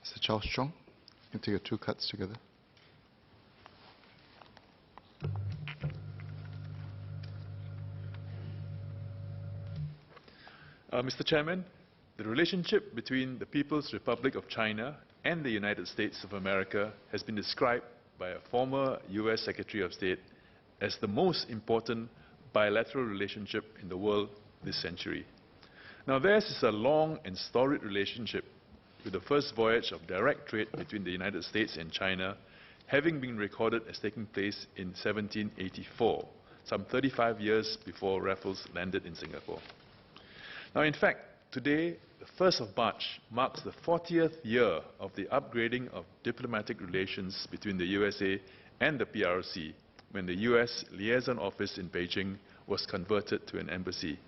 Mr. Charles Chong, you can take your two cards together. Mr. Chairman, the relationship between the People's Republic of China and the United States of America has been described by a former U.S. Secretary of State as the most important bilateral relationship in the world this century. Now, theirs is a long and storied relationship, with the first voyage of direct trade between the United States and China having been recorded as taking place in 1784, some 35 years before Raffles landed in Singapore. Now, in fact, today, the 1st of March, marks the 40th year of the upgrading of diplomatic relations between the USA and the PRC, when the US liaison office in Beijing was converted to an embassy.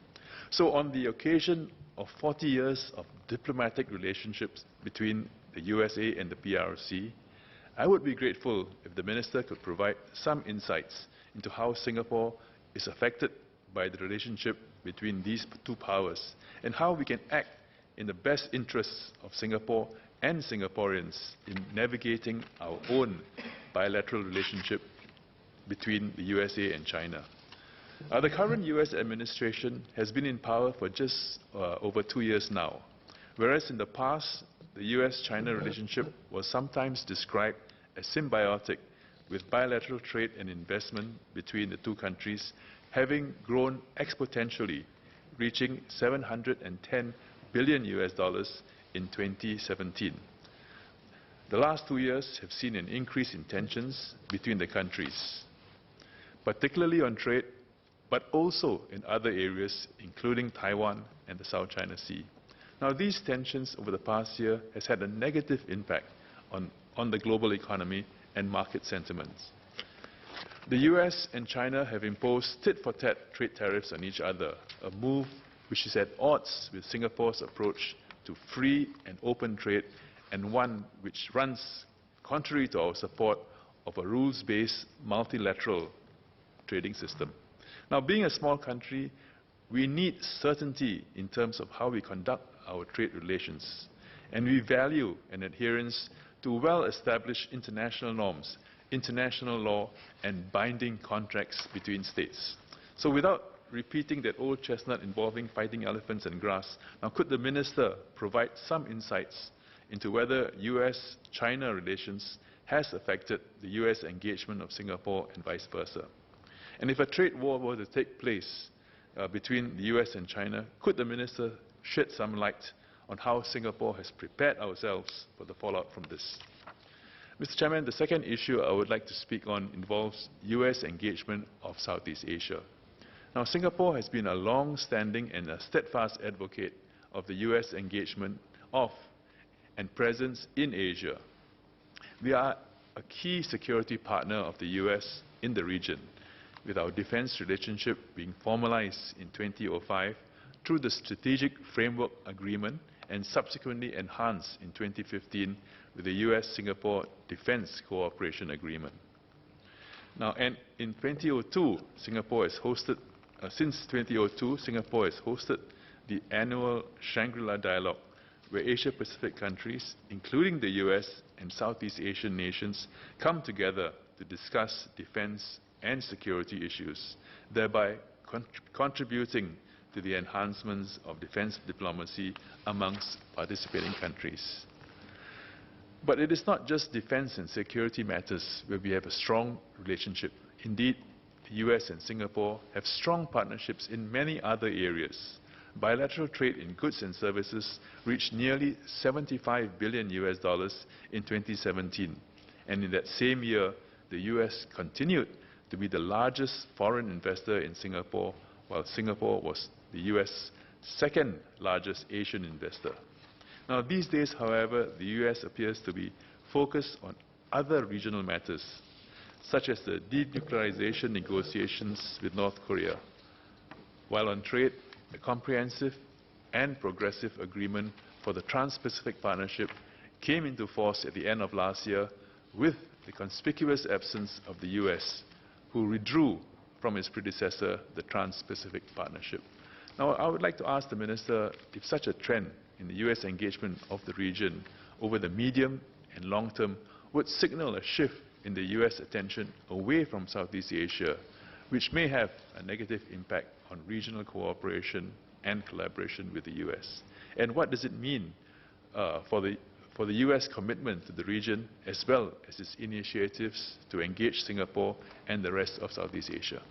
So on the occasion of 40 years of diplomatic relationships between the USA and the PRC, I would be grateful if the Minister could provide some insights into how Singapore is affected by the relationship between these two powers, and how we can act in the best interests of Singapore and Singaporeans in navigating our own bilateral relationship between the USA and China. The current US administration has been in power for just over 2 years now, whereas in the past, the US-China relationship was sometimes described as symbiotic, with bilateral trade and investment between the two countries having grown exponentially, reaching $710 billion in 2017. The last 2 years have seen an increase in tensions between the countries, particularly on trade, but also in other areas, including Taiwan and the South China Sea. Now, these tensions over the past year has had a negative impact on the global economy and market sentiments. The US and China have imposed tit-for-tat trade tariffs on each other, a move which is at odds with Singapore's approach to free and open trade, and one which runs contrary to our support of a rules-based multilateral trading system. Now, being a small country, we need certainty in terms of how we conduct our trade relations, and we value an adherence to well-established international norms, international law, and binding contracts between states. So without repeating that old chestnut involving fighting elephants and grass, now could the Minister provide some insights into whether US-China relations has affected the US engagement of Singapore and vice versa? And if a trade war were to take place between the US and China, could the Minister shed some light on how Singapore has prepared ourselves for the fallout from this? Mr. Chairman, the second issue I would like to speak on involves US engagement of Southeast Asia. Now, Singapore has been a long-standing and a steadfast advocate of the US engagement of and presence in Asia. We are a key security partner of the US in the region, with our defense relationship being formalized in 2005 through the Strategic Framework Agreement and subsequently enhanced in 2015 with the US-Singapore Defense Cooperation Agreement. Now, and in 2002, Singapore has hosted the annual Shangri-La Dialogue, where Asia-Pacific countries, including the US and Southeast Asian nations, come together to discuss defense and security issues, thereby contributing to the enhancements of defense diplomacy amongst participating countries. But it is not just defense and security matters where we have a strong relationship. Indeed, the US and Singapore have strong partnerships in many other areas. Bilateral trade in goods and services reached nearly $75 billion in 2017. And in that same year, the US continued to be the largest foreign investor in Singapore, while Singapore was the US' second largest Asian investor. Now, these days, however, the US appears to be focused on other regional matters, such as the denuclearization negotiations with North Korea. While on trade, a comprehensive and progressive agreement for the Trans-Pacific Partnership came into force at the end of last year, with the conspicuous absence of the US, who withdrew from its predecessor, the Trans-Pacific Partnership. Now, I would like to ask the Minister if such a trend in the US engagement of the region over the medium and long term would signal a shift in the US attention away from Southeast Asia, which may have a negative impact on regional cooperation and collaboration with the US. And what does it mean for the US commitment to the region, as well as its initiatives to engage Singapore and the rest of Southeast Asia?